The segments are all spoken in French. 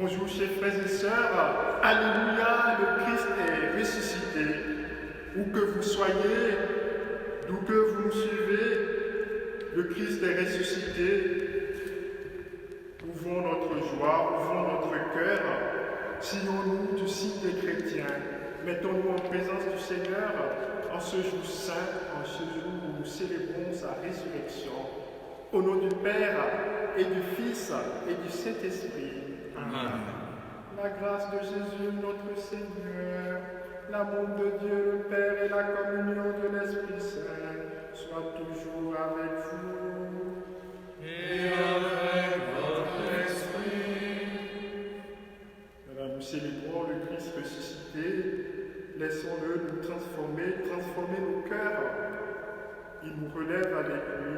Bonjour chers frères et sœurs, Alléluia, le Christ est ressuscité. Où que vous soyez, d'où que vous nous suivez, le Christ est ressuscité. Ouvrons notre joie, ouvrons notre cœur, sillons-nous du signe des chrétiens, mettons-nous en présence du Seigneur en ce jour saint, en ce jour où nous célébrons sa résurrection. Au nom du Père et du Fils et du Saint-Esprit. Amen. La grâce de Jésus notre Seigneur, l'amour de Dieu le Père et la communion de l'Esprit Saint soient toujours avec vous. Et avec votre esprit. Voilà, nous célébrons le Christ ressuscité. Laissons-le nous transformer nos cœurs. Il nous relève avec lui.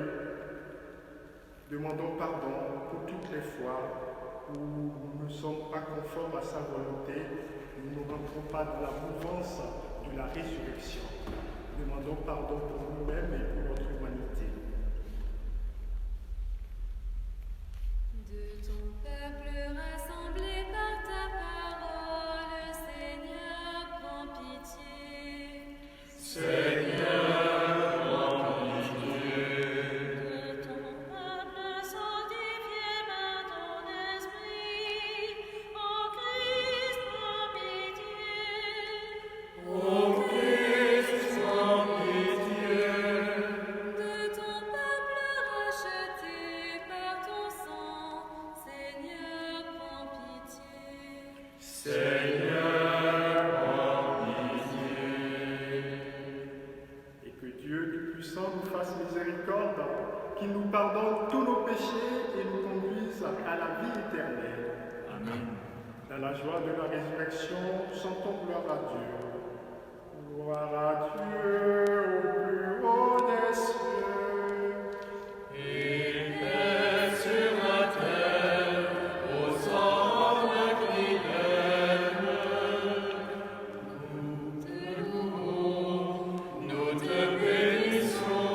Demandons pardon pour toutes les fois où nous ne sommes pas conformes à sa volonté, nous ne rentrons pas dans la mouvance de la résurrection. Demandons pardon pour nous-mêmes et pour notre humanité. De ton peuple rassemblé par ta parole, Seigneur, prends pitié. Seigneur, qu'il nous pardonne tous nos péchés et nous conduise à la vie éternelle. Amen. Dans la joie de la résurrection, chantons gloire à Dieu. Gloire à Dieu au plus haut des cieux. Et paix sur la terre, aux hommes qui l'aiment. Nous te louons, nous te bénissons.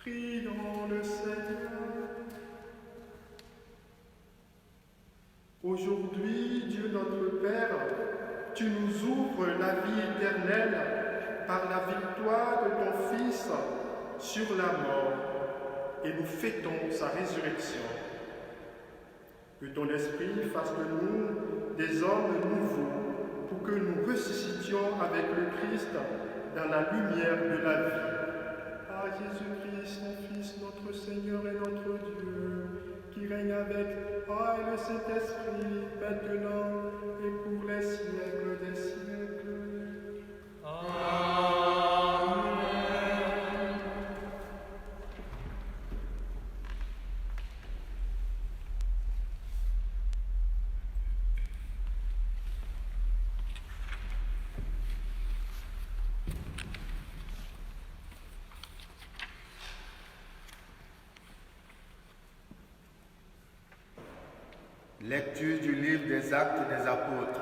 Prions le Seigneur. Aujourd'hui, Dieu notre Père, tu nous ouvres la vie éternelle par la victoire de ton Fils sur la mort et nous fêtons sa résurrection. Que ton Esprit fasse de nous des hommes nouveaux pour que nous ressuscitions avec le Christ dans la lumière de la vie. Par Jésus-Christ, son Fils, notre Seigneur et notre Dieu, qui règne avec toi et le Saint-Esprit, maintenant et pour les siècles des siècles. Amen. Lecture du livre des Actes des Apôtres.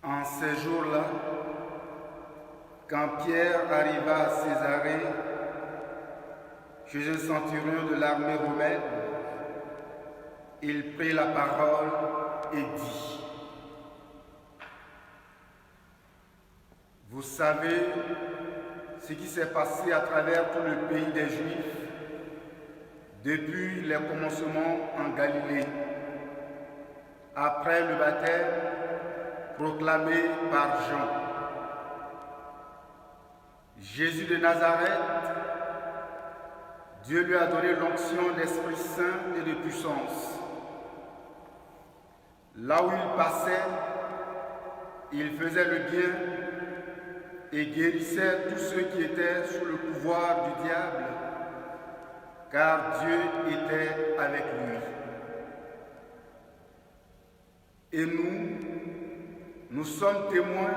En ces jours-là, quand Pierre arriva à Césarée, chez un centurion de l'armée romaine, il prit la parole et dit: Vous savez ce qui s'est passé à travers tout le pays des Juifs depuis les commencements en Galilée, après le baptême proclamé par Jean. Jésus de Nazareth, Dieu lui a donné l'onction d'Esprit Saint et de puissance. Là où il passait, il faisait le bien et guérissait tous ceux qui étaient sous le pouvoir du diable, car Dieu était avec lui. Et nous sommes témoins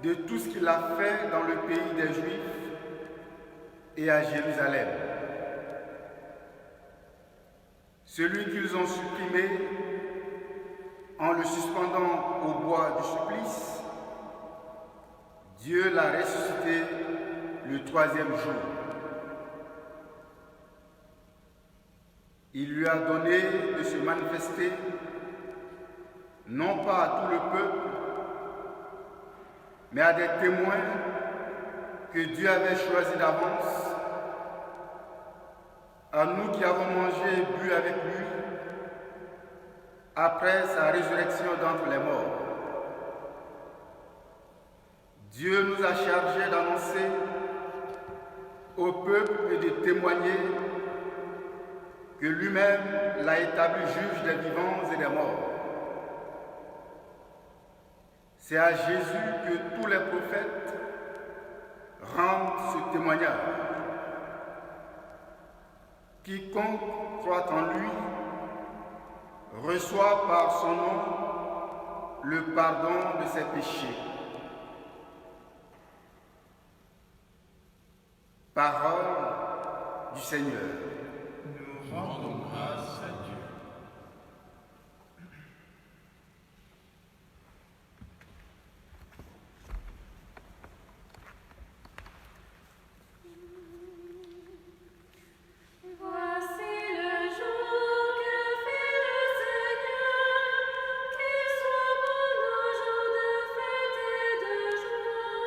de tout ce qu'il a fait dans le pays des Juifs et à Jérusalem. Celui qu'ils ont supprimé en le suspendant au bois du supplice, Dieu l'a ressuscité le troisième jour. Il lui a donné de se manifester, non pas à tout le peuple, mais à des témoins que Dieu avait choisis d'avance, à nous qui avons mangé et bu avec lui après sa résurrection d'entre les morts. Dieu nous a chargés d'annoncer au peuple et de témoigner que lui-même l'a établi juge des vivants et des morts. C'est à Jésus que tous les prophètes rendent ce témoignage. Quiconque croit en lui reçoit par son nom le pardon de ses péchés. Parole du Seigneur. Nous rendons grâce à Dieu. Voici le jour que fait le Seigneur, qu'il soit pour nous jour de fête et de joie.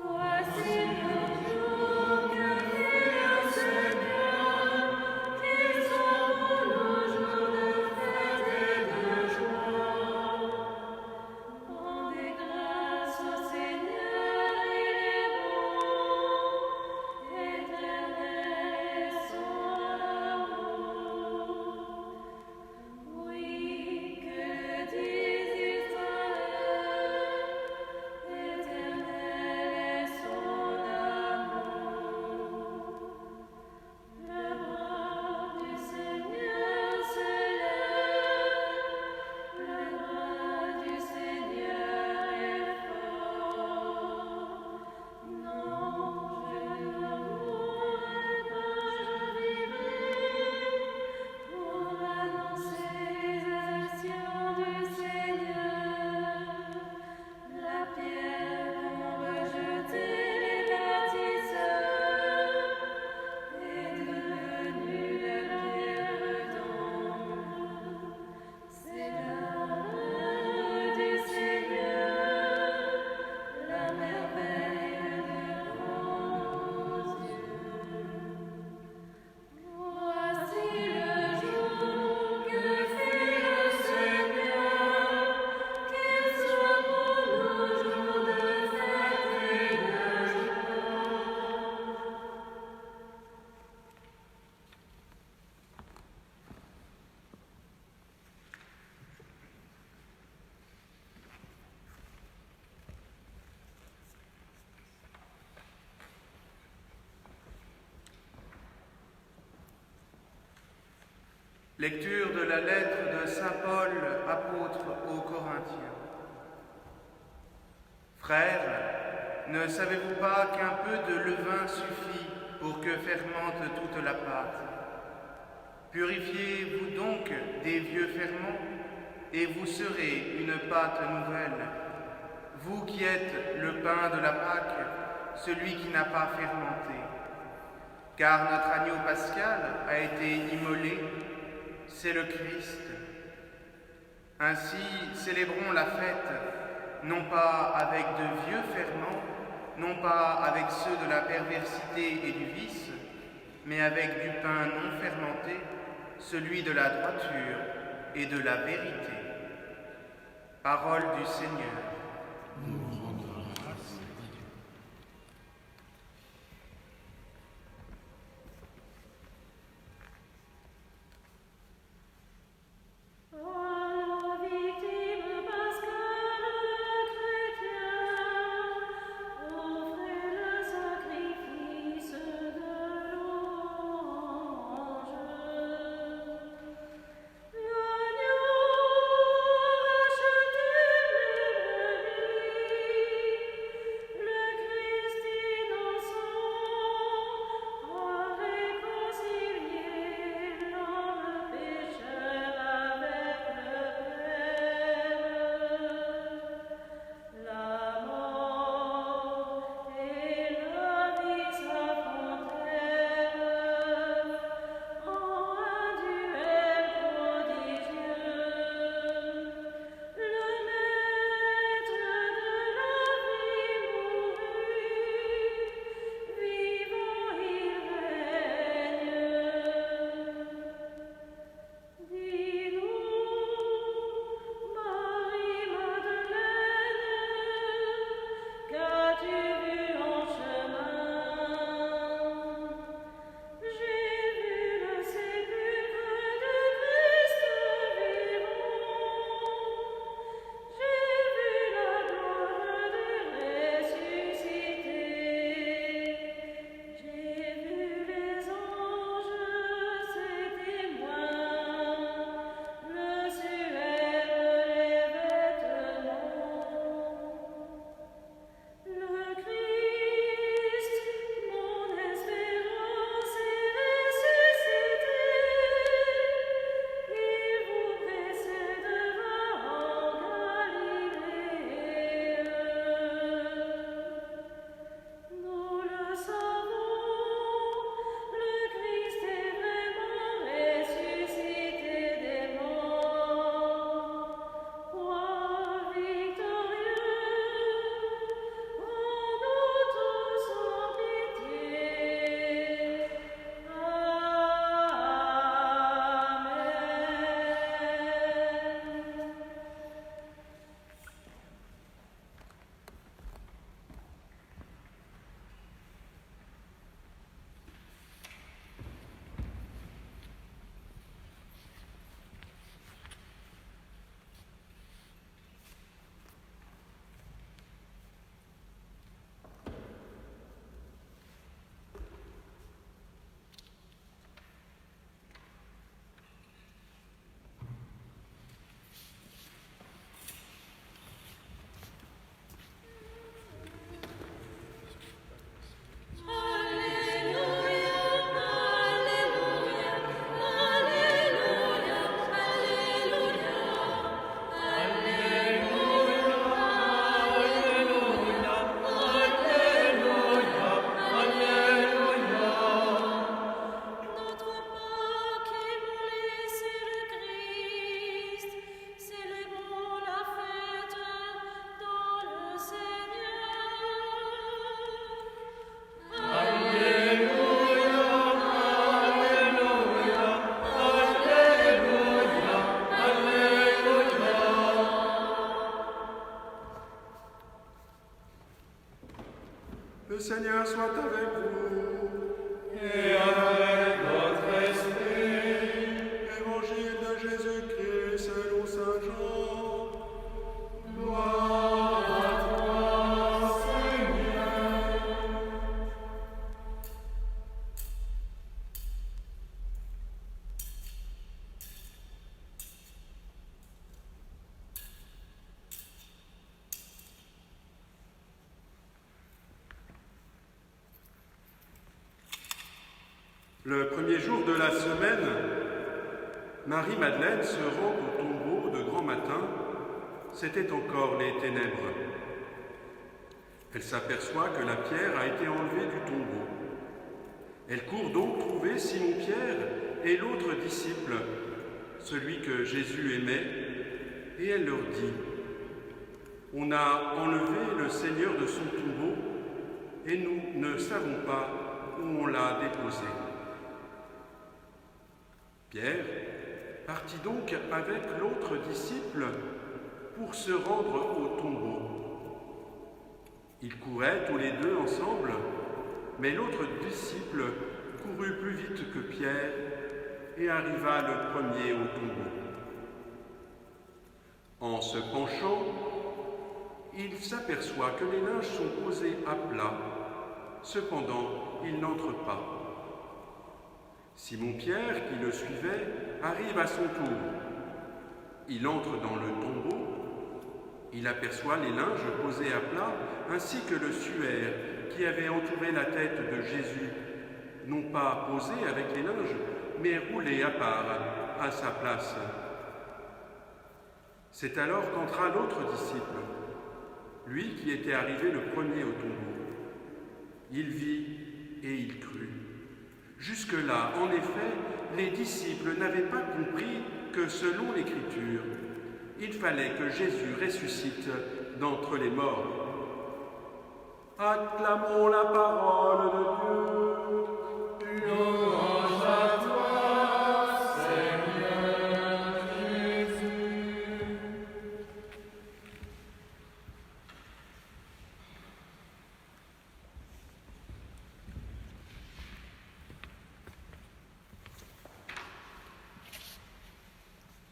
Voici le jour que fait le Seigneur, qu'il soit pour nous jour de fête et de joie. Rendez grâce au Seigneur, il est bon, éternel est son amour. Oui, que dise Israël, éternel est son amour. Le bras du Seigneur se lève, le bras du Seigneur est fort. Non, je ne mourrai pas, je vivrai pour annoncer les actions du Seigneur. La pierre qu'ont rejetée les bâtisseurs est devenue la pierre redonde. C'est l'œuvre du Seigneur, la merveille devant nos yeux. Voici le jour que fait le Seigneur, qu'il soit pour nous jour de fête et de joie. Lecture de la lettre de saint Paul, apôtre aux Corinthiens. Frères, ne savez-vous pas qu'un peu de levain suffit pour que fermente toute la pâte. Purifiez-vous donc des vieux ferments, et vous serez une pâte nouvelle, vous qui êtes le pain de la Pâque, celui qui n'a pas fermenté. Car notre agneau pascal a été immolé, c'est le Christ. Ainsi, célébrons la fête, non pas avec de vieux ferments, non pas avec ceux de la perversité et du vice, mais avec du pain non fermenté, celui de la droiture et de la vérité. Parole du Seigneur. Le Seigneur soit avec vous. Et avec votre esprit. Évangile de Jésus-Christ selon saint Jean. Gloire à toi, Seigneur. Le premier jour de la semaine, Marie-Madeleine se rend au tombeau de grand matin. C'était encore les ténèbres. Elle s'aperçoit que la pierre a été enlevée du tombeau. Elle court donc trouver Simon-Pierre et l'autre disciple, celui que Jésus aimait, et elle leur dit : « On a enlevé le Seigneur de son tombeau et nous ne savons pas où on l'a déposé. » Pierre partit donc avec l'autre disciple pour se rendre au tombeau. Ils couraient tous les deux ensemble, mais l'autre disciple courut plus vite que Pierre et arriva le premier au tombeau. En se penchant, il s'aperçoit que les linges sont posés à plat. Cependant, il n'entre pas. Simon-Pierre, qui le suivait, arrive à son tour. Il entre dans le tombeau. Il aperçoit les linges posés à plat, ainsi que le suaire qui avait entouré la tête de Jésus, non pas posé avec les linges, mais roulé à part, à sa place. C'est alors qu'entra l'autre disciple, lui qui était arrivé le premier au tombeau. Il vit et il crut. Jusque-là, en effet, les disciples n'avaient pas compris que, selon l'Écriture, il fallait que Jésus ressuscite d'entre les morts. Acclamons la parole de Dieu. Louange à toi, Seigneur Jésus.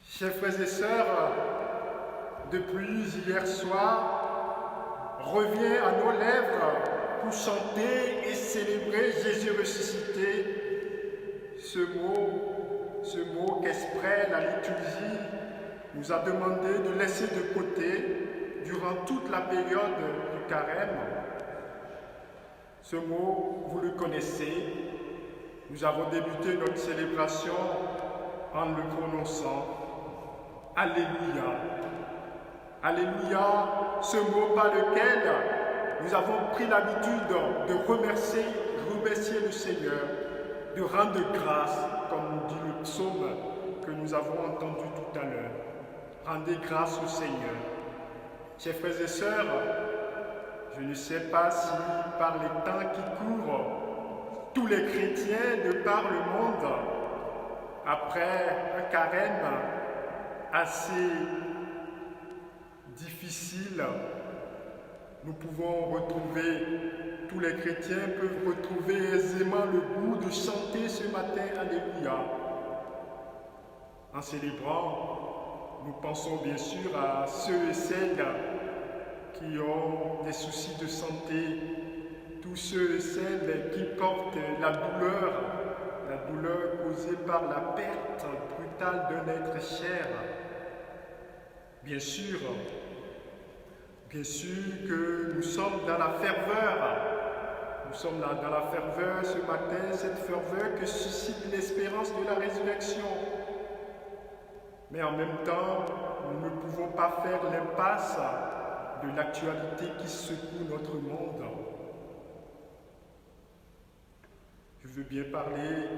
Chers frères et sœurs, depuis hier soir, revient à nos lèvres pour chanter et célébrer Jésus ressuscité. Ce mot qu'exprès la liturgie nous a demandé de laisser de côté durant toute la période du carême. Ce mot, vous le connaissez. Nous avons débuté notre célébration en le prononçant. Alléluia. Alléluia, ce mot par lequel nous avons pris l'habitude de remercier le Seigneur, de rendre grâce, comme dit le psaume que nous avons entendu tout à l'heure. Rendez grâce au Seigneur. Chers frères et sœurs, je ne sais pas si par les temps qui courent, tous les chrétiens de par le monde, après un carême assez difficile, nous pouvons retrouver, tous les chrétiens peuvent retrouver aisément le goût de chanter ce matin Alléluia. En célébrant, nous pensons bien sûr à ceux et celles qui ont des soucis de santé, tous ceux et celles qui portent la douleur causée par la perte brutale d'un être cher. Bien sûr que nous sommes dans la ferveur. Nous sommes là dans la ferveur ce matin, cette ferveur que suscite l'espérance de la résurrection. Mais en même temps, nous ne pouvons pas faire l'impasse de l'actualité qui secoue notre monde. Je veux bien parler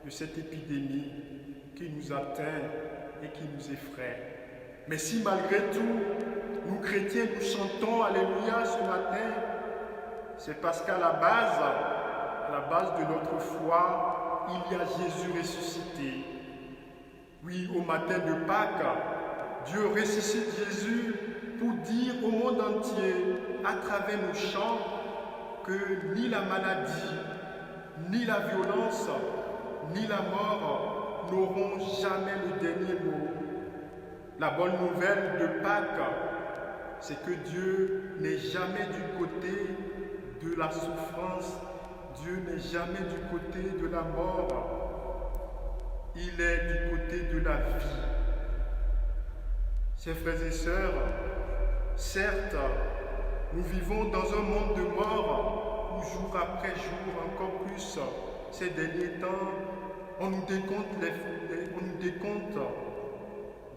de cette épidémie qui nous atteint et qui nous effraie. Mais si malgré tout, nous chrétiens, nous chantons Alléluia ce matin, c'est parce qu'à la base de notre foi, il y a Jésus ressuscité. Oui, au matin de Pâques, Dieu ressuscite Jésus pour dire au monde entier, à travers nos chants, que ni la maladie, ni la violence, ni la mort n'auront jamais le dernier mot. La bonne nouvelle de Pâques, c'est que Dieu n'est jamais du côté de la souffrance, Dieu n'est jamais du côté de la mort, il est du côté de la vie. Chers frères et sœurs, certes, nous vivons dans un monde de mort où jour après jour, encore plus, ces derniers temps, on nous décompte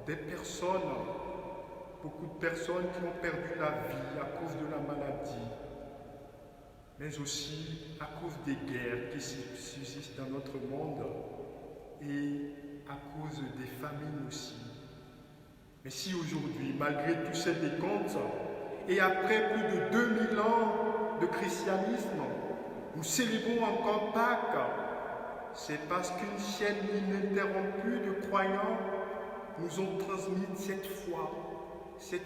des personnes, beaucoup de personnes qui ont perdu la vie à cause de la maladie, mais aussi à cause des guerres qui subsistent dans notre monde et à cause des famines aussi. Mais si aujourd'hui, malgré tous ces décomptes, et après plus de 2000 ans de christianisme, nous célébrons encore Pâques, c'est parce qu'une chaîne ininterrompue de croyants nous ont transmis cette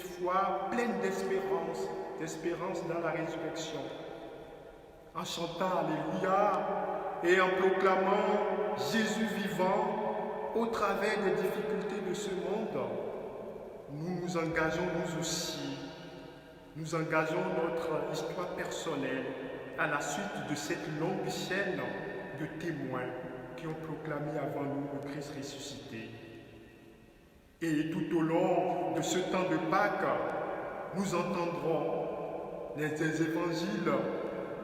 foi pleine d'espérance dans la résurrection. En chantant Alléluia et en proclamant Jésus vivant au travers des difficultés de ce monde, nous nous engageons nous aussi. Nous engageons notre histoire personnelle à la suite de cette longue chaîne de témoins qui ont proclamé avant nous le Christ ressuscité. Et tout au long de ce temps de Pâques, nous entendrons les évangiles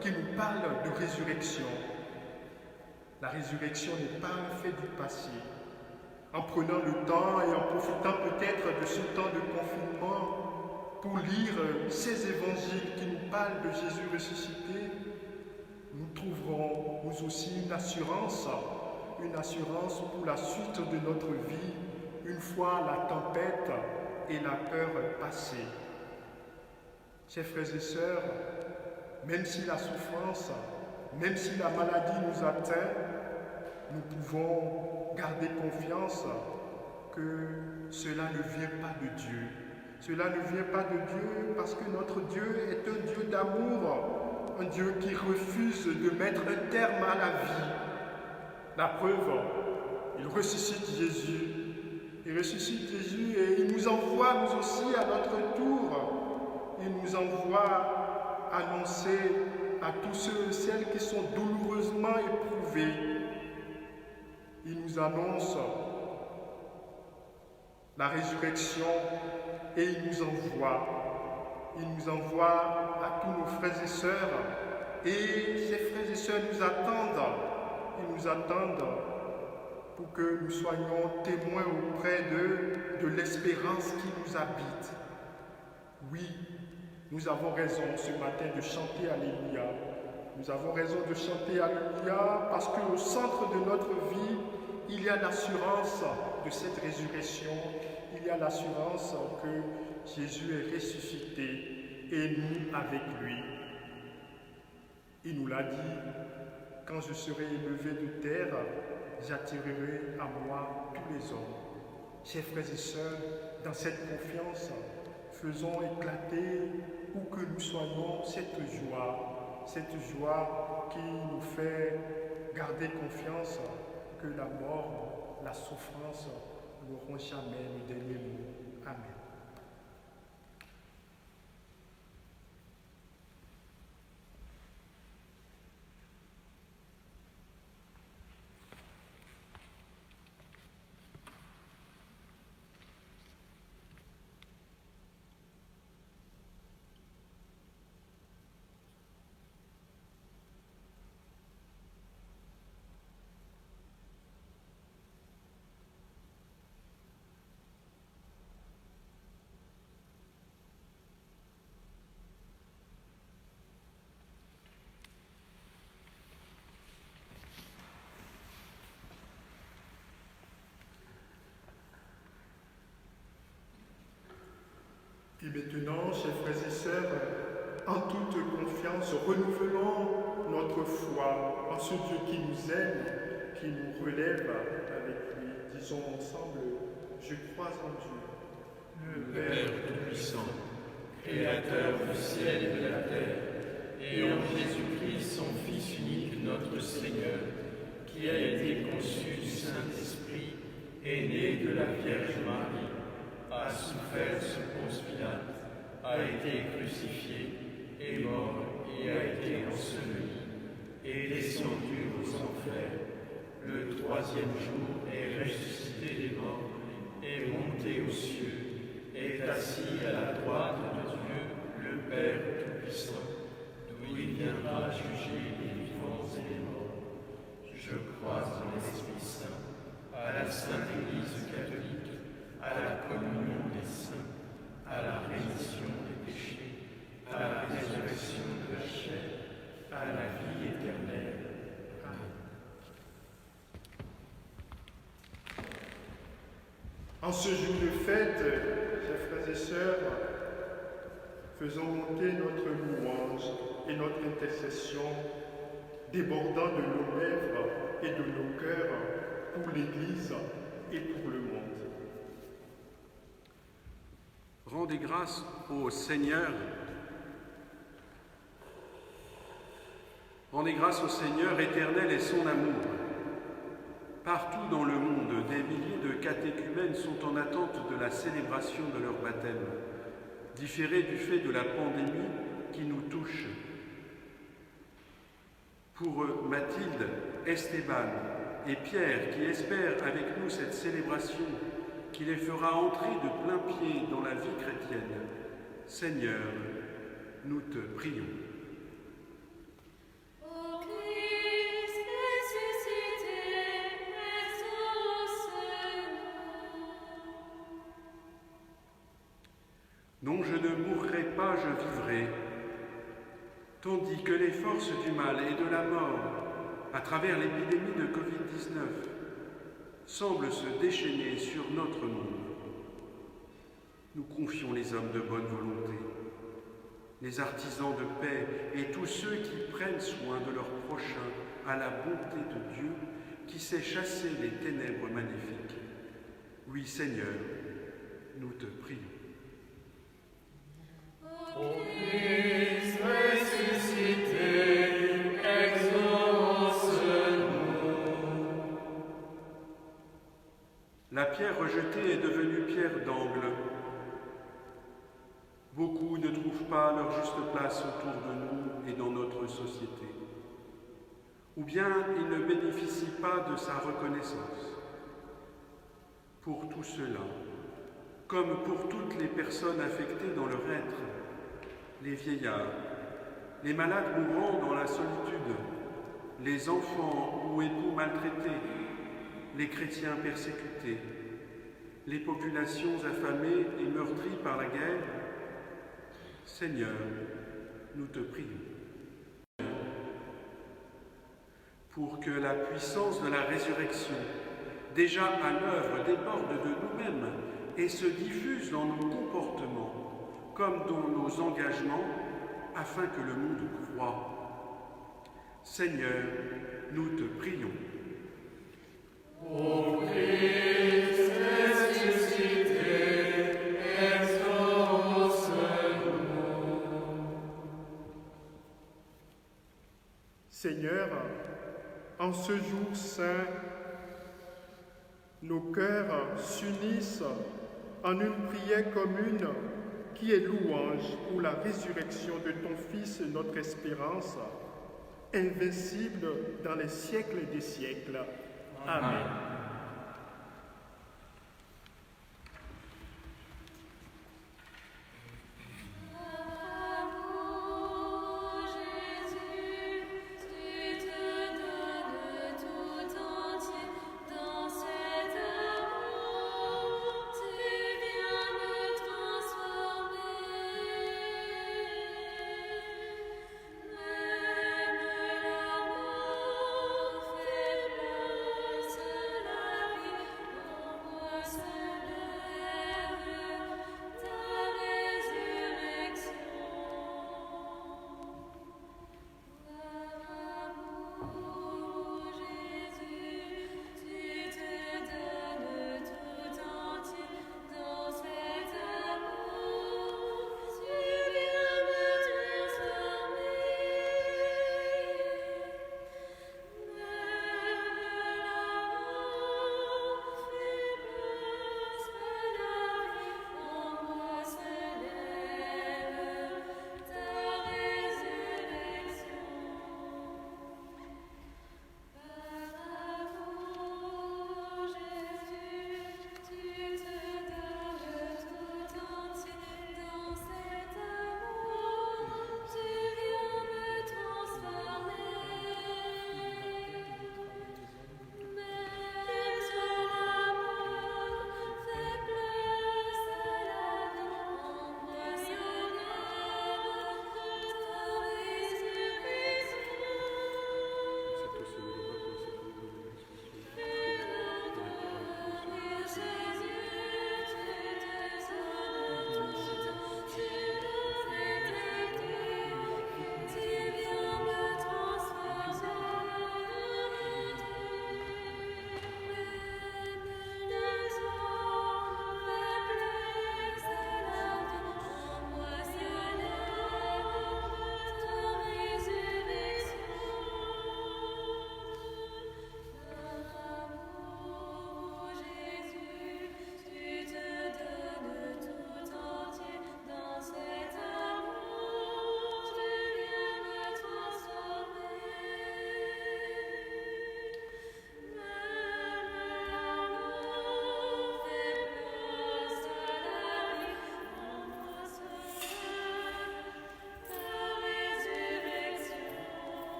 qui nous parlent de résurrection. La résurrection n'est pas un fait du passé. En prenant le temps et en profitant peut-être de ce temps de confinement pour lire ces évangiles qui nous parlent de Jésus ressuscité, nous trouverons nous aussi une assurance pour la suite de notre vie, une fois la tempête et la peur passées. Chers frères et sœurs, même si la souffrance, même si la maladie nous atteint, nous pouvons garder confiance que cela ne vient pas de Dieu. Cela ne vient pas de Dieu parce que notre Dieu est un Dieu d'amour, un Dieu qui refuse de mettre un terme à la vie. La preuve, il ressuscite Jésus. Il ressuscite Jésus et il nous envoie, nous aussi, à notre tour, il nous envoie annoncer à tous ceux et celles qui sont douloureusement éprouvés. Il nous annonce la résurrection et il nous envoie. Il nous envoie à tous nos frères et sœurs. Et ces frères et sœurs nous attendent. Ils nous attendent pour que nous soyons témoins auprès d'eux de l'espérance qui nous habite. Oui, nous avons raison ce matin de chanter Alléluia. Nous avons raison de chanter Alléluia parce qu'au centre de notre vie, il y a l'assurance de cette résurrection. Il y a l'assurance que Jésus est ressuscité et nous avec lui. Il nous l'a dit, quand je serai élevé de terre, j'attirerai à moi tous les hommes. Chers frères et sœurs, dans cette confiance, faisons éclater où que nous soyons cette joie qui nous fait garder confiance que la mort, la souffrance n'auront jamais le dernier mot. Amen. Et maintenant, chers frères et sœurs, en toute confiance, renouvelons notre foi en ce Dieu qui nous aime, qui nous relève avec lui. Disons ensemble, je crois en Dieu, le Père Tout-Puissant, Créateur du ciel et de la terre, et en Jésus-Christ, son Fils unique, notre Seigneur, qui a été conçu du Saint-Esprit, est né de la Vierge Marie, a souffert sous Ponce Pilate, a été crucifié, est mort et a été enseveli, est descendu aux enfers. Le troisième jour est ressuscité des morts, est monté aux cieux, est assis à la droite de Dieu, le Père Tout-Puissant, d'où il viendra juger les vivants et les morts. En ce jour de fête, chers frères et sœurs, faisons monter notre louange et notre intercession, débordant de nos lèvres et de nos cœurs pour l'Église et pour le monde. Rendez grâce au Seigneur. Rendez grâce au Seigneur éternel et son amour. Partout dans le monde, des milliers de catéchumènes sont en attente de la célébration de leur baptême, différés du fait de la pandémie qui nous touche. Pour Mathilde, Esteban et Pierre qui espèrent avec nous cette célébration qui les fera entrer de plein pied dans la vie chrétienne, Seigneur, nous te prions. Non, je ne mourrai pas, je vivrai, tandis que les forces du mal et de la mort, à travers l'épidémie de Covid-19, semblent se déchaîner sur notre monde. Nous confions les hommes de bonne volonté, les artisans de paix et tous ceux qui prennent soin de leurs prochains à la bonté de Dieu qui sait chasser les ténèbres maléfiques. Oui, Seigneur, nous te prions. Ô Christ ressuscité, exauce-nous. La pierre rejetée est devenue pierre d'angle. Beaucoup ne trouvent pas leur juste place autour de nous et dans notre société. Ou bien ils ne bénéficient pas de sa reconnaissance. Pour tout cela, comme pour toutes les personnes affectées dans leur être, les vieillards, les malades mourants dans la solitude, les enfants ou époux maltraités, les chrétiens persécutés, les populations affamées et meurtries par la guerre, Seigneur, nous te prions. Pour que la puissance de la résurrection, déjà à l'œuvre, déborde de nous-mêmes et se diffuse dans nos comportements, comme dans nos engagements, afin que le monde croie. Seigneur, nous te prions. Ô Christ ressuscité, exauce-nous. Seigneur, en ce jour saint, nos cœurs s'unissent en une prière commune qui est louange pour la résurrection de ton Fils, notre espérance, invincible dans les siècles des siècles. Amen. Faiblesse,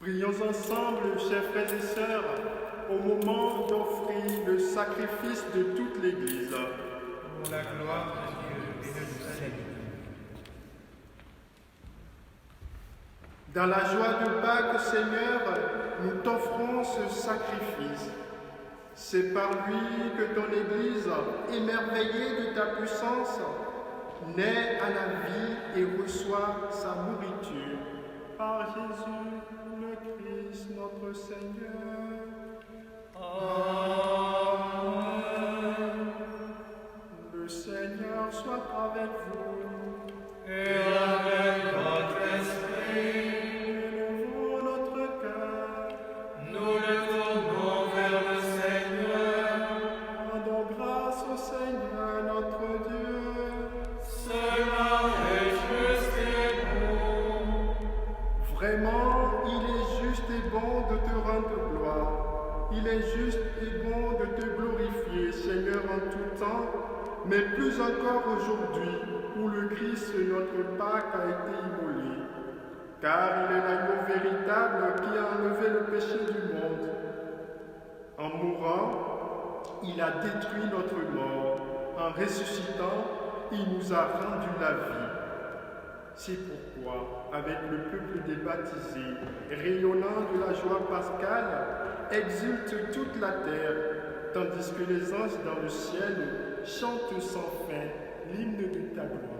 Prions ensemble, chers frères et sœurs, au moment d'offrir le sacrifice de toute l'Église. Pour la gloire de Dieu et de salut. Dans la joie de Pâques, Seigneur, nous t'offrons ce sacrifice. C'est par lui que ton Église, émerveillée de ta puissance, naît à la vie et reçoit sa nourriture. Par Jésus, le Christ, notre Seigneur. Amen. Le Seigneur soit avec vous. Et avec votre esprit, Élevons notre cœur. nous le tournons vers le Seigneur. Rendons grâce au Seigneur, notre Dieu. Cela est juste et bon. Vraiment, il est juste et bon de te rendre gloire. Il est juste et bon de te glorifier, Seigneur, en tout temps, mais plus encore aujourd'hui, où le Christ, notre Pâques, a été immolé. Car il est l'agneau véritable qui a enlevé le péché du monde. En mourant, il a détruit notre mort. En ressuscitant, il nous a rendu la vie. C'est pourquoi, avec le peuple des baptisés, rayonnant de la joie pascale, exulte toute la terre, tandis que les anges dans le ciel chantent sans fin l'hymne de ta gloire.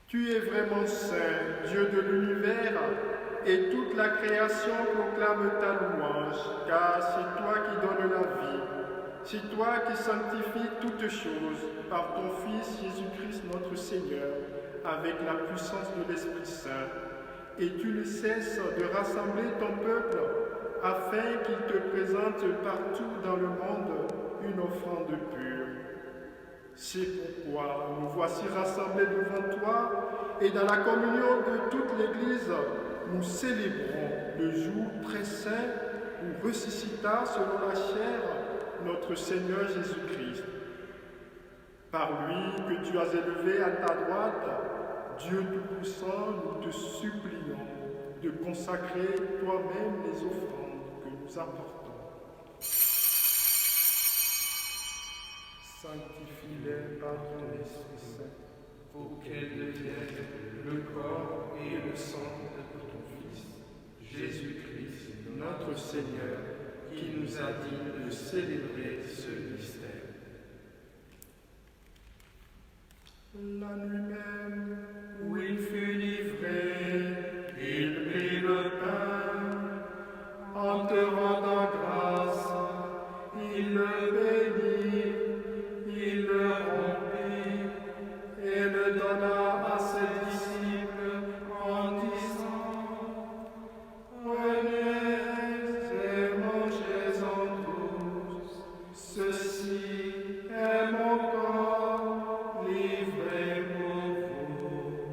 Tu es vraiment saint, Dieu de l'univers, et toute la création proclame ta louange, car c'est toi qui donnes la vie. C'est toi qui sanctifies toutes choses par ton Fils Jésus-Christ notre Seigneur, avec la puissance de l'Esprit Saint. Et tu ne cesses de rassembler ton peuple afin qu'il te présente partout dans le monde une offrande pure. C'est pourquoi nous voici rassemblés devant toi et dans la communion de toute l'Église, nous célébrons le jour très saint où ressuscita selon la chair notre Seigneur Jésus-Christ. Par lui que tu as élevé à ta droite, Dieu Tout-Puissant, nous te supplions de consacrer toi-même les offrandes que nous apportons. Sanctifie-les par ton Esprit Saint, Pour qu'elle devienne le corps et le sang de ton Fils, Jésus-Christ, notre Seigneur, qui nous a dit de célébrer ce mystère. la nuit même Où il fut livré, il prit le pain, en te rendant grâce, il le bénit, il le rompit et le donna à ses disciples en disant: Prenez et mangez-en tous, ceci est mon corps livré pour vous.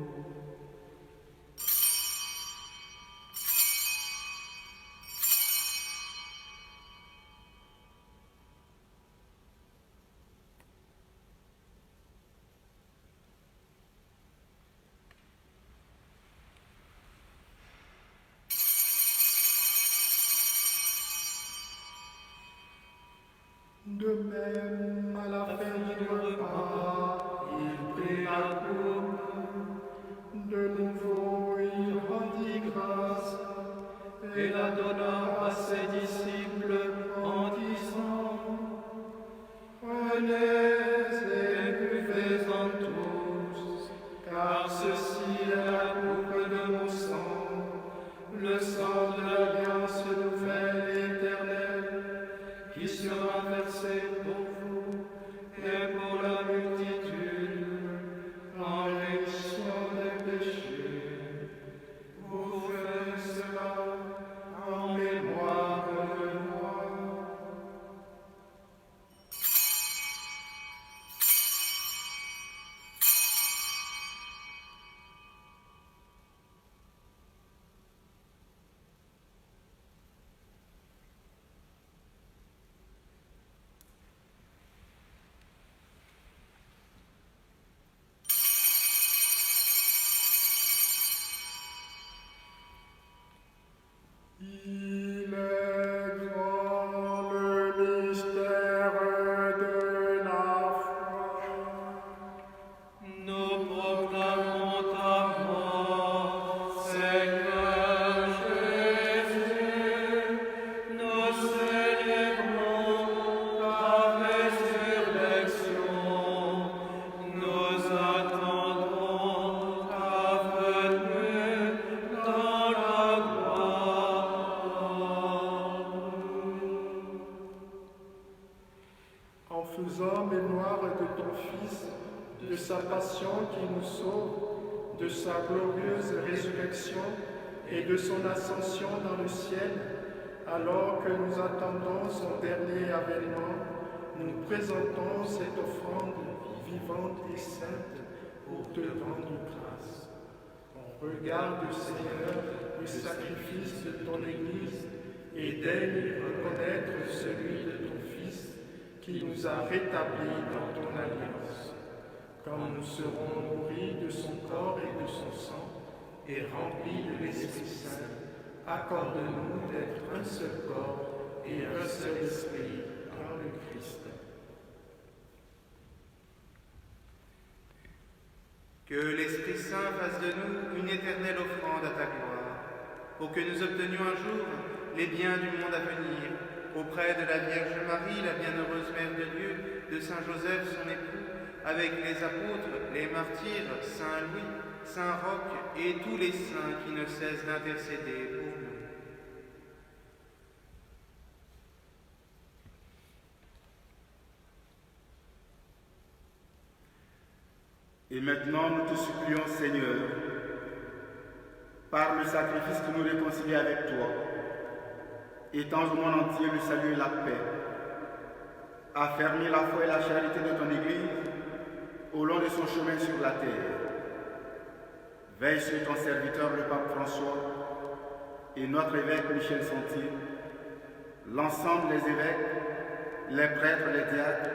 de même à la fin du repas, il prit la coupe, de nouveau il rendit grâce et la donna à ses disciples en disant: Prenez et buvez-en tous, car ceci est la coupe de mon sang, le sang de sa passion qui nous sauve, de sa glorieuse résurrection et de son ascension dans le ciel, alors que nous attendons son dernier avènement, nous présentons cette offrande vivante et sainte pour te rendre grâce. Regarde, Seigneur, le sacrifice de ton Église et daigne reconnaître celui de ton Fils qui nous a rétablis dans ton alliance. Quand nous serons nourris de son corps et de son sang et remplis de l'Esprit Saint, accorde-nous d'être un seul corps et un seul esprit dans le Christ. Que l'Esprit Saint fasse de nous une éternelle offrande à ta gloire, pour que nous obtenions un jour les biens du monde à venir, auprès de la Vierge Marie, la bienheureuse Mère de Dieu, de Saint Joseph, son époux, avec les apôtres, les martyrs, Saint Louis, Saint Roch et tous les saints qui ne cessent d'intercéder pour nous. Et maintenant, nous te supplions, Seigneur, par le sacrifice qui nous réconcilie avec toi, étends au monde entier le salut et la paix. Affermis la foi et la charité de ton Église au long de son chemin sur la terre. Veille sur ton serviteur, le pape François, et notre évêque Michel Sontier, l'ensemble des évêques, les prêtres, les diacres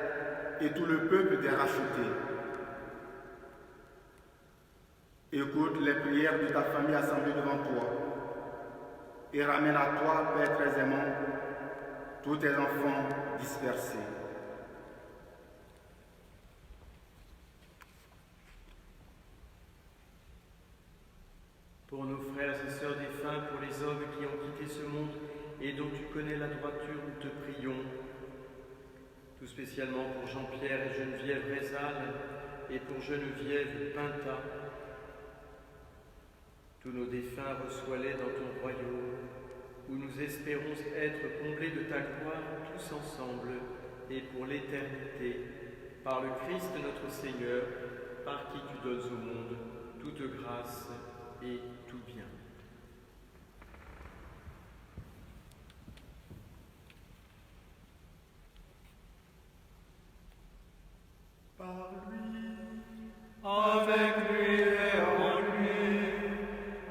et tout le peuple des rachetés. Écoute les prières de ta famille assemblée devant toi et ramène à toi, Père très aimant, tous tes enfants dispersés. Pour nos frères et sœurs défunts, pour les hommes qui ont quitté ce monde et dont tu connais la droiture, nous te prions. Tout spécialement pour Jean-Pierre et Geneviève Rézal et pour Geneviève Pinta. Tous nos défunts, reçois-les dans ton royaume, où nous espérons être comblés de ta gloire tous ensemble et pour l'éternité, par le Christ notre Seigneur, par qui tu donnes au monde toute grâce et tout bien. Par lui, avec lui et en lui,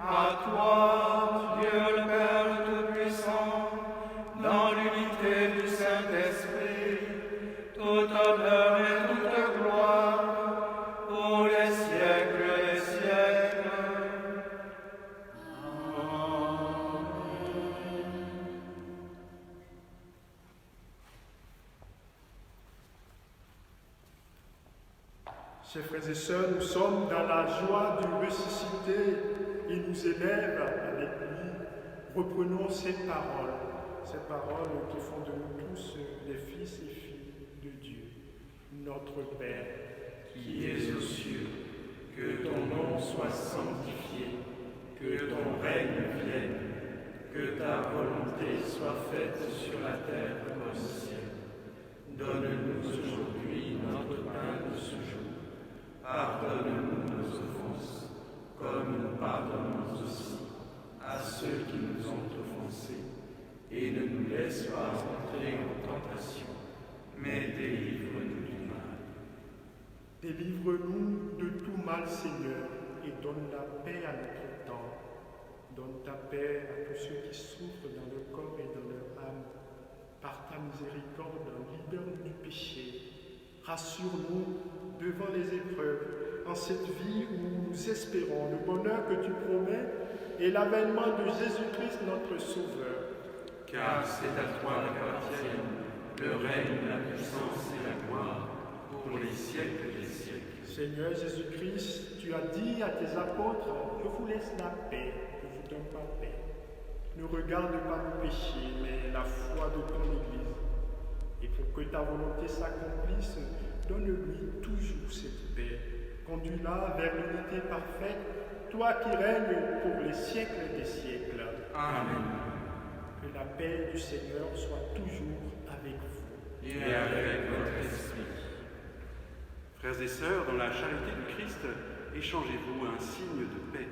à toi, Dieu le Père Tout-Puissant, dans l'unité du Saint-Esprit, tout honneur et toute gloire, pour les siècles des siècles. Amen. chers frères et sœurs, nous sommes dans la joie du ressuscité. Il nous élève avec lui. Reprenons ces paroles qui font de nous tous les fils et filles de Dieu. Notre Père, Qui es aux cieux, que ton nom soit sanctifié, que ton règne vienne, que ta volonté soit faite sur la terre comme au ciel. Donne-nous aujourd'hui notre pain de ce jour. Pardonne-nous nos offenses, comme nous pardonnons aussi à ceux qui nous ont offensés. Et ne nous laisse pas entrer en tentation, mais délivre-nous du mal. délivre-nous de tout mal, Seigneur, et donne la paix à notre temps. Donne ta paix à tous ceux qui souffrent dans leur corps et dans leur âme. Par ta miséricorde, libère-nous du péché. Rassure-nous devant les épreuves, en cette vie où nous espérons le bonheur que tu promets et l'avènement de Jésus-Christ, notre Sauveur. Car c'est à toi qu'appartiennent le règne, la puissance et la gloire pour les siècles des siècles. Seigneur Jésus-Christ, tu as dit à tes apôtres, je vous laisse la paix, je vous donne pas paix. Ne regarde pas nos péchés, mais la foi de ton Église. Et pour que ta volonté s'accomplisse, donne-lui toujours cette paix. Conduis-la vers l'unité parfaite, toi qui règnes pour les siècles des siècles. Amen. Que la paix du Seigneur soit toujours avec vous. Et avec votre esprit. Frères et sœurs, dans la charité du Christ, échangez-vous un signe de paix.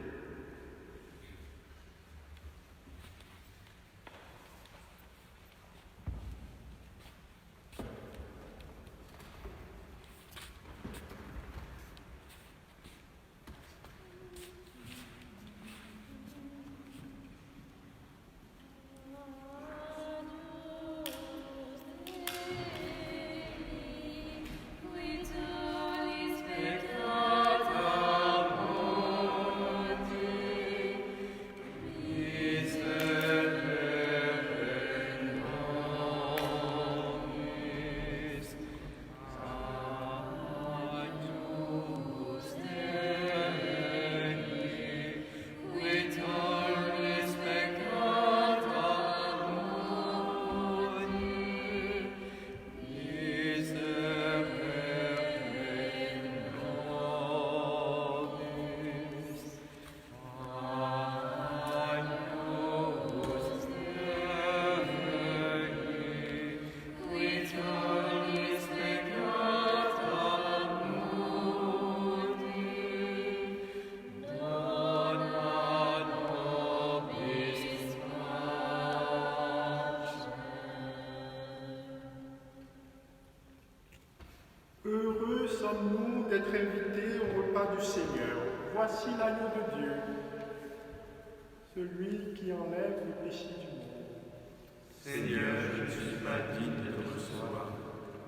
Heureux sommes-nous d'être invités au repas du Seigneur. Voici l'agneau de Dieu, celui qui enlève le péché du monde. Seigneur, je ne suis pas digne de te recevoir,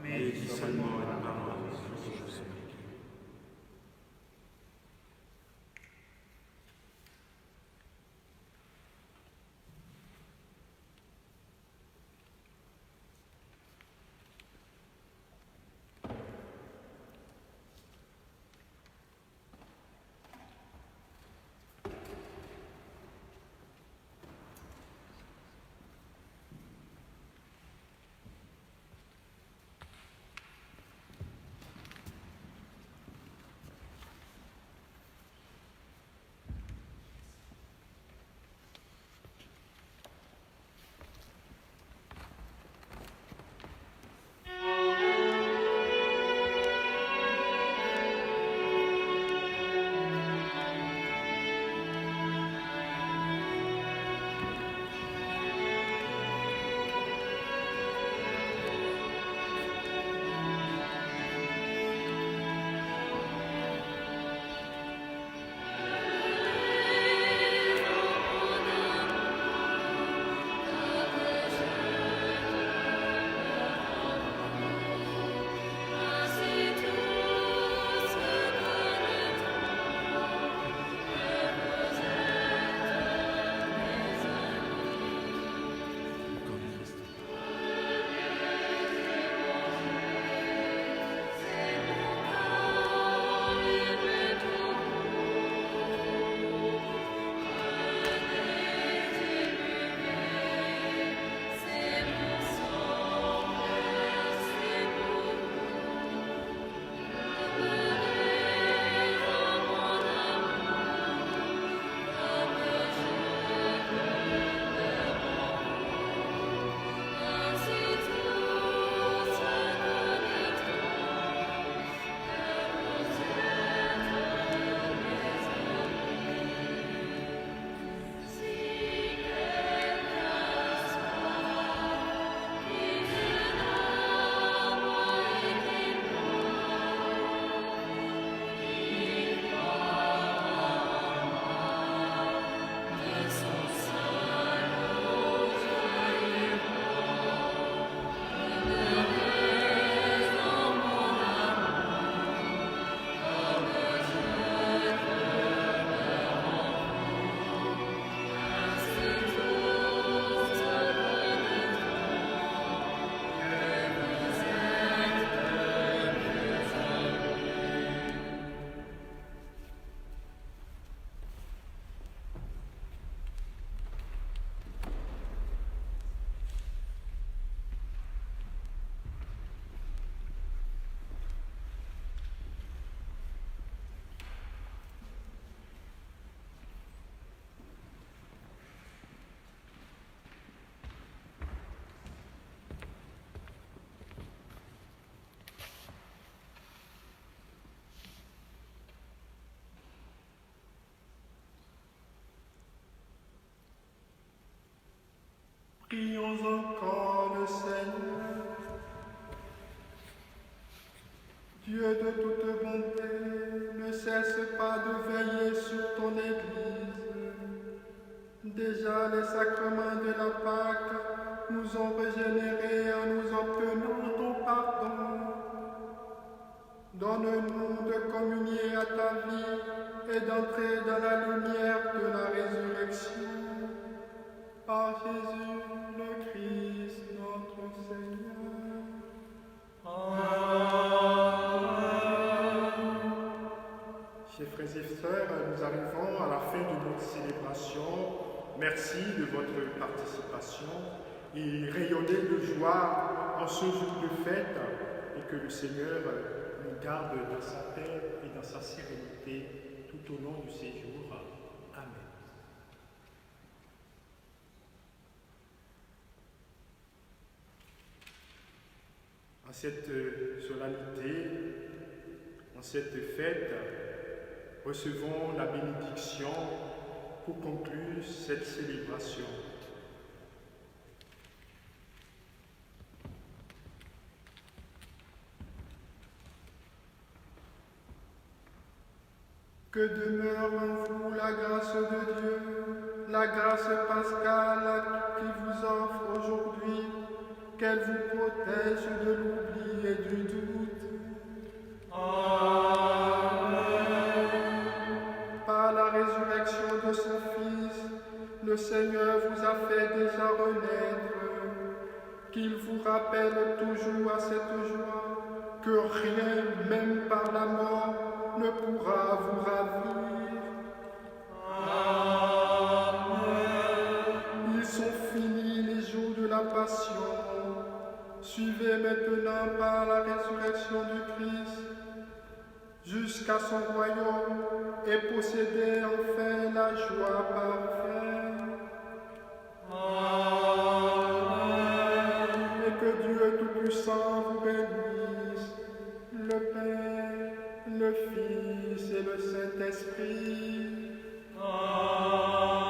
mais dis seulement une parole et je serai guéri. Déjà les sacrements de la Pâque nous ont régénérés en nous obtenant ton pardon. Donne-nous de communier à ta vie et d'entrer dans la lumière de la résurrection. Par Jésus le Christ, notre Seigneur. Chers frères et sœurs, nous arrivons à la fin de notre célébration. Merci de votre participation et rayonnez de joie en ce jour de fête et que le Seigneur nous garde dans sa paix et dans sa sérénité tout au long du séjour. Amen. En cette solennité, en cette fête, recevons la bénédiction pour conclure cette célébration. Que demeure en vous la grâce de Dieu, la grâce pascale qui vous offre aujourd'hui, qu'elle vous protège de l'oubli et du doute. Amen. Par la résurrection de son Fils, le Seigneur vous a fait déjà renaître, qu'il vous rappelle toujours à cette joie que rien, même par la mort, ne pourra vous ravir. Amen. Ils sont finis les jours de la passion. Suivez maintenant par la résurrection du Christ jusqu'à son royaume et possédez enfin la joie parfaite. Amen. Et que Dieu Tout-Puissant vous bénisse, le Père, le Fils et le Saint-Esprit. Amen.